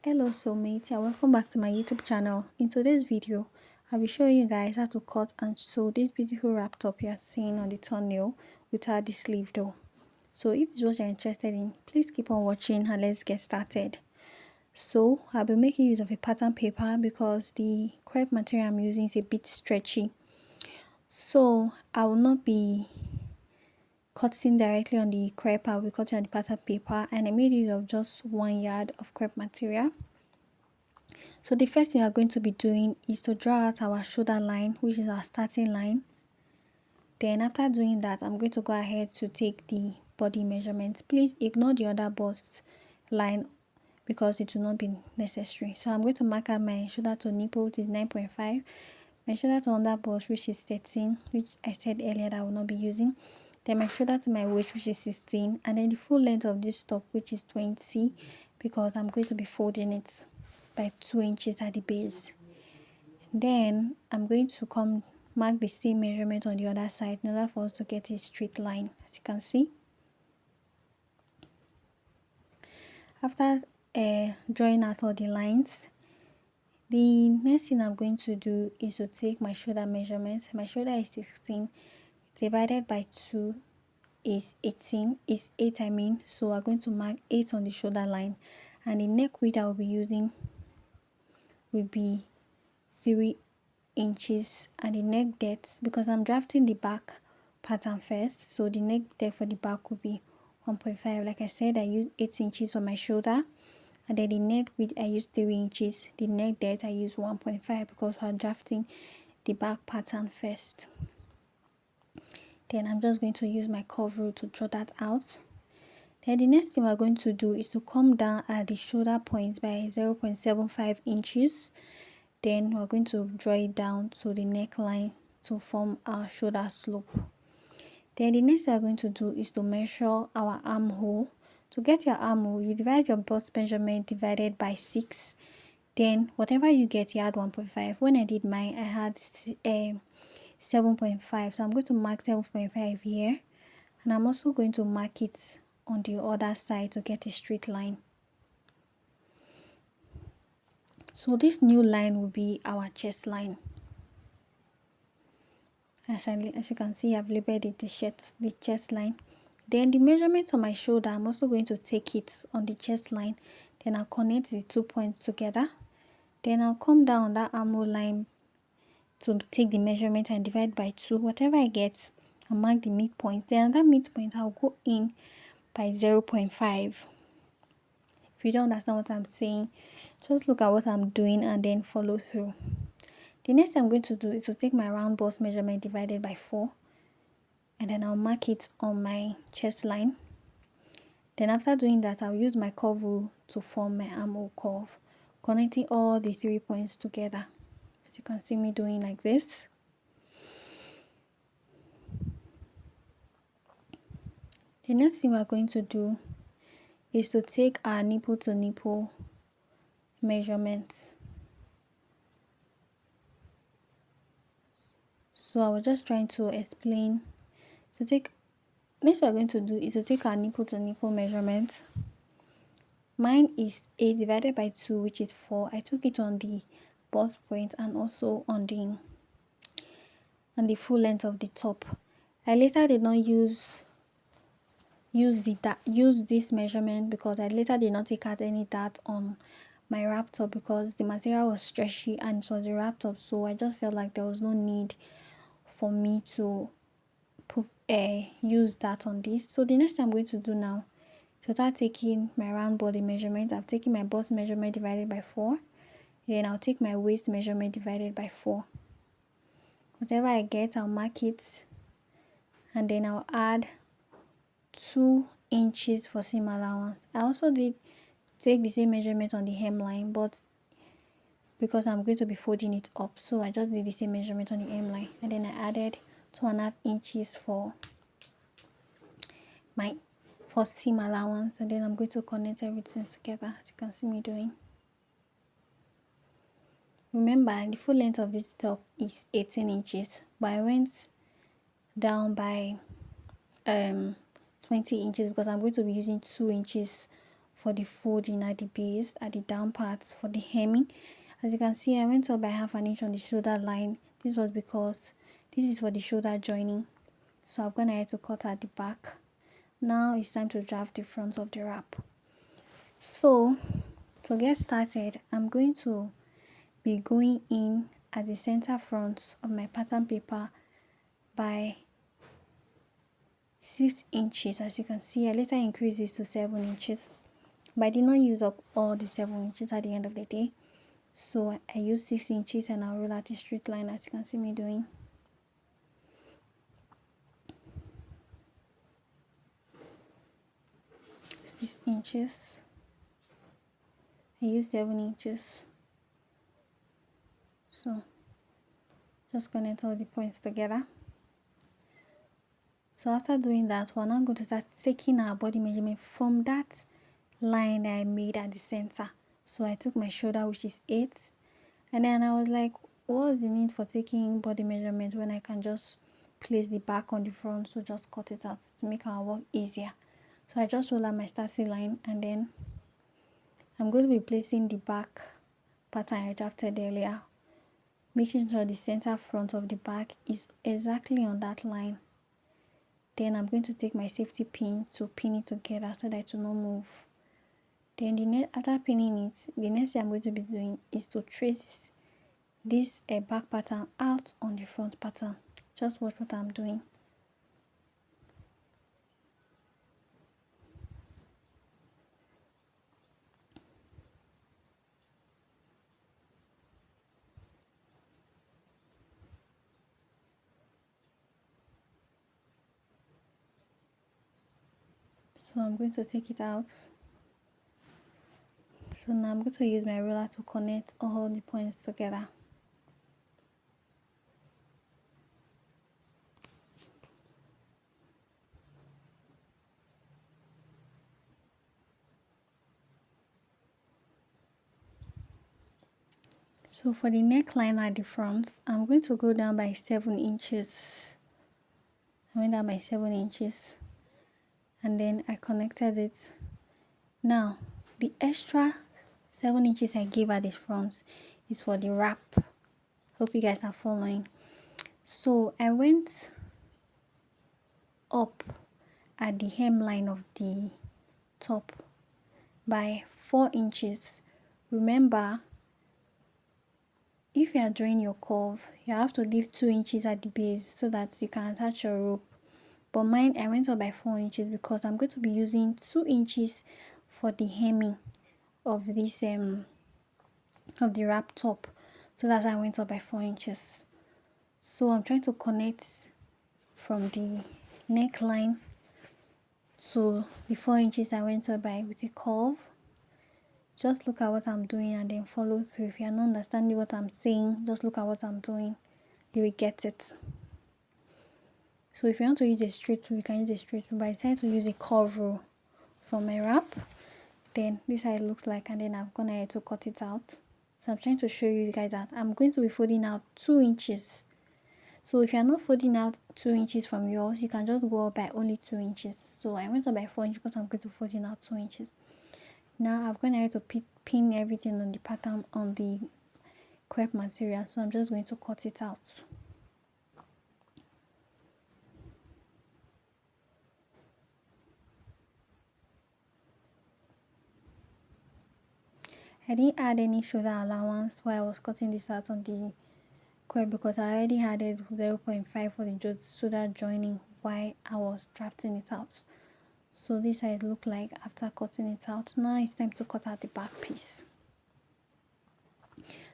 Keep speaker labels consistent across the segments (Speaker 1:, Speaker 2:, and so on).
Speaker 1: Hello soulmates and welcome back to my YouTube channel. In today's video, I'll be showing you guys how to cut and sew this beautiful wrap top you are seeing on the thumbnail without the sleeve though. So if this is what you're interested in, please keep on watching and let's get started. So I'll be making use of a pattern paper because the crepe material I'm using is a bit stretchy. So I will not be cutting directly on the crepe, I'll be cutting on the pattern paper, and I made use of just 1 yard of crepe material. So the first thing we are going to be doing is to draw out our shoulder line, which is our starting line. Then after doing that, I'm going to go ahead to take the body measurements. Please ignore the other bust line because it will not be necessary. So I'm going to mark out my shoulder to nipple, which is 9.5. My shoulder to under bust, which is 13, which I said earlier that I will not be using. Then my shoulder to my waist, which is 16. And then the full length of this top, which is 20, because I'm going to be folding it by 2 inches at the base. Then I'm going to come mark the same measurement on the other side in order for us to get a straight line, as you can see. After drawing out all the lines, the next thing I'm going to do is to take my shoulder measurements. My shoulder is 16 divided by 2 is 18, is 8 I mean, so we're going to mark 8 on the shoulder line, and the neck width I will be using will be 3 inches, and the neck depth, because I'm drafting the back pattern first, so the neck depth for the back will be 1.5. Like I said, I used 8 inches on my shoulder, and then the neck width I used 3 inches, the neck depth I used 1.5 because we're drafting the back pattern first. Then I'm just going to use my curve rule to draw that out. Then the next thing we're going to do is to come down at the shoulder point by 0.75 inches. Then we're going to draw it down to the neckline to form our shoulder slope. Then the next thing we're going to do is to measure our armhole. To get your armhole, you divide your bust measurement divided by 6. Then whatever you get, you add 1.5. When I did mine, I had 7.5. So I'm going to mark 7.5 here. And I'm also going to mark it on the other side to get a straight line. So this new line will be our chest line. As you can see, I've labeled it the chest line. Then the measurement on my shoulder, I'm also going to take it on the chest line. Then I'll connect the 2 points together. Then I'll come down that armhole line to take the measurement and divide by 2. Whatever I get, I'll mark the midpoint. Then at that midpoint, I'll go in by 0.5. If you don't understand what I'm saying, just look at what I'm doing and then follow through. The next thing I'm going to do is to take my round bust measurement divided by 4, and then I'll mark it on my chest line. Then after doing that, I'll use my curve rule to form my armhole curve, connecting all the 3 points together. As you can see me doing like this. The next thing we're going to do is to take our nipple to nipple measurements. So I was just trying to explain. Next we're going to do is to take our nipple to nipple measurements. Mine is 8 divided by 2, which is 4. I took it on the bust point and also on the full length of the top. I later did not use this measurement because I later did not take out any dart on my wrap top because the material was stretchy and it was a wrap top, so I just felt like there was no need for me to use that on this. So the next thing I'm going to do now, so start taking my round body measurement. I've taken my bust measurement divided by 4. Then I'll take my waist measurement divided by 4. Whatever I get, I'll mark it, and then I'll add 2 inches for seam allowance. I also did take the same measurement on the hemline, but because I'm going to be folding it up, so I just did the same measurement on the hemline, and then I added 2.5 inches for seam allowance, and then I'm going to connect everything together, as you can see me doing. Remember, the full length of this top is 18 inches, but I went down by 20 inches because I'm going to be using 2 inches for the folding at the base, at the down parts for the hemming. As you can see, I went up by half an inch on the shoulder line. This was because this is for the shoulder joining. So I'm going to have to cut at the back. Now it's time to draft the front of the wrap. So to get started, I'm going to be going in at the center front of my pattern paper by 6 inches. As you can see, I later increased this to 7 inches, but I did not use up all the 7 inches at the end of the day. So I used 6 inches and I'll roll out a straight line, as you can see me doing. Six inches. I used 7 inches. So just connect all the points together. So after doing that, we're now going to start taking our body measurement from that line that I made at the center. So I took my shoulder, which is 8, and then I was like, what's the need for taking body measurement when I can just place the back on the front? So just cut it out to make our work easier. So I just roll out my starting line, and then I'm going to be placing the back pattern I drafted earlier, making sure the center front of the back is exactly on that line. Then I'm going to take my safety pin to pin it together so that it will not move. Then after pinning it, the next thing I'm going to be doing is to trace this back pattern out on the front pattern. Just watch what I'm doing. So I'm going to take it out. So now I'm going to use my ruler to connect all the points together. So for the neckline at the front, I'm going to go down by 7 inches. I went down by 7 inches and then I connected it. Now the extra 7 inches I gave at the front is for the wrap. Hope you guys are following. So I went up at the hemline of the top by 4 inches. Remember, if you are drawing your curve, you have to leave 2 inches at the base so that you can attach your rope. But mine, I went up by 4 inches because I'm going to be using 2 inches for the hemming of this of the wrap top. So that's why I went up by 4 inches. So I'm trying to connect from the neckline to the 4 inches I went up by with a curve. Just look at what I'm doing and then follow through. If you're not understanding what I'm saying, just look at what I'm doing. You will get it. So if you want to use a straight rule, you can use a straight rule. But I decided to use a curve rule for my wrap. Then this is how it looks like, and then I'm gonna to cut it out. So I'm trying to show you guys that I'm going to be folding out 2 inches. So if you're not folding out 2 inches from yours, you can just go up by only 2 inches. So I went up by 4 inches because I'm going to folding out 2 inches. Now I'm going to pin everything on the pattern on the crepe material. So I'm just going to cut it out. I didn't add any shoulder allowance while I was cutting this out on the crepe because I already added 0.5 for the shoulder joining while I was drafting it out. So this is how it looked like after cutting it out. Now it's time to cut out the back piece.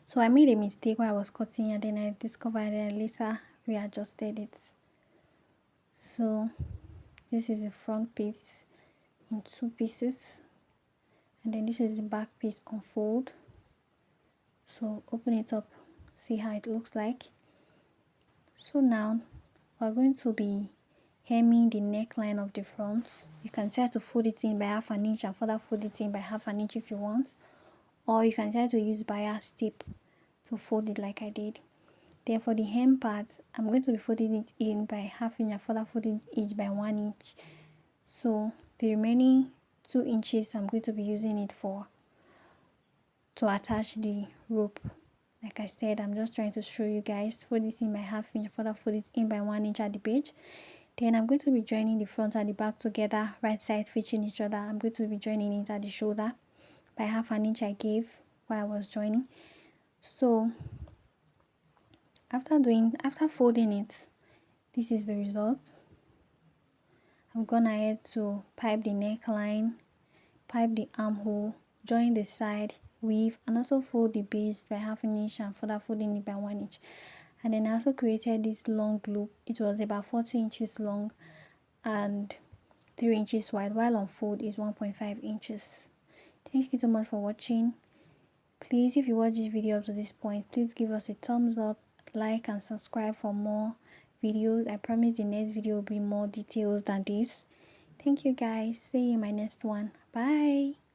Speaker 1: So I made a mistake while I was cutting and then I discovered that I later readjusted it. So this is the front piece in 2 pieces and then this is the back piece unfold. So open it up, see how it looks like. So now we're going to be hemming the neckline of the front. You can try to fold it in by half an inch and further fold it in by half an inch if you want, or you can try to use bias tape to fold it like I did. Then for the hem part, I'm going to be folding it in by half inch and further folding each by 1 inch. So the remaining 2 inches I'm going to be using it for to attach the rope. Like I said, I'm just trying to show you guys. Fold this in by 1/2 inch, further fold it in by 1 inch at the page. Then I'm going to be joining the front and the back together, right sides fitting each other. I'm going to be joining it at the shoulder by 1/2 inch I gave while I was joining. So after folding it, this is the result. I'm gone ahead to pipe the neckline, pipe the armhole, join the side, weave, and also fold the base by 1/2 inch and further folding it by 1 inch. And then I also created this long loop. It was about 40 inches long and 3 inches wide, while on fold is 1.5 inches. Thank you so much for watching. Please, if you watch this video up to this point, please give us a thumbs up, like, and subscribe for more videos. I promise the next video will be more details than this. Thank you guys. See you in my next one. Bye.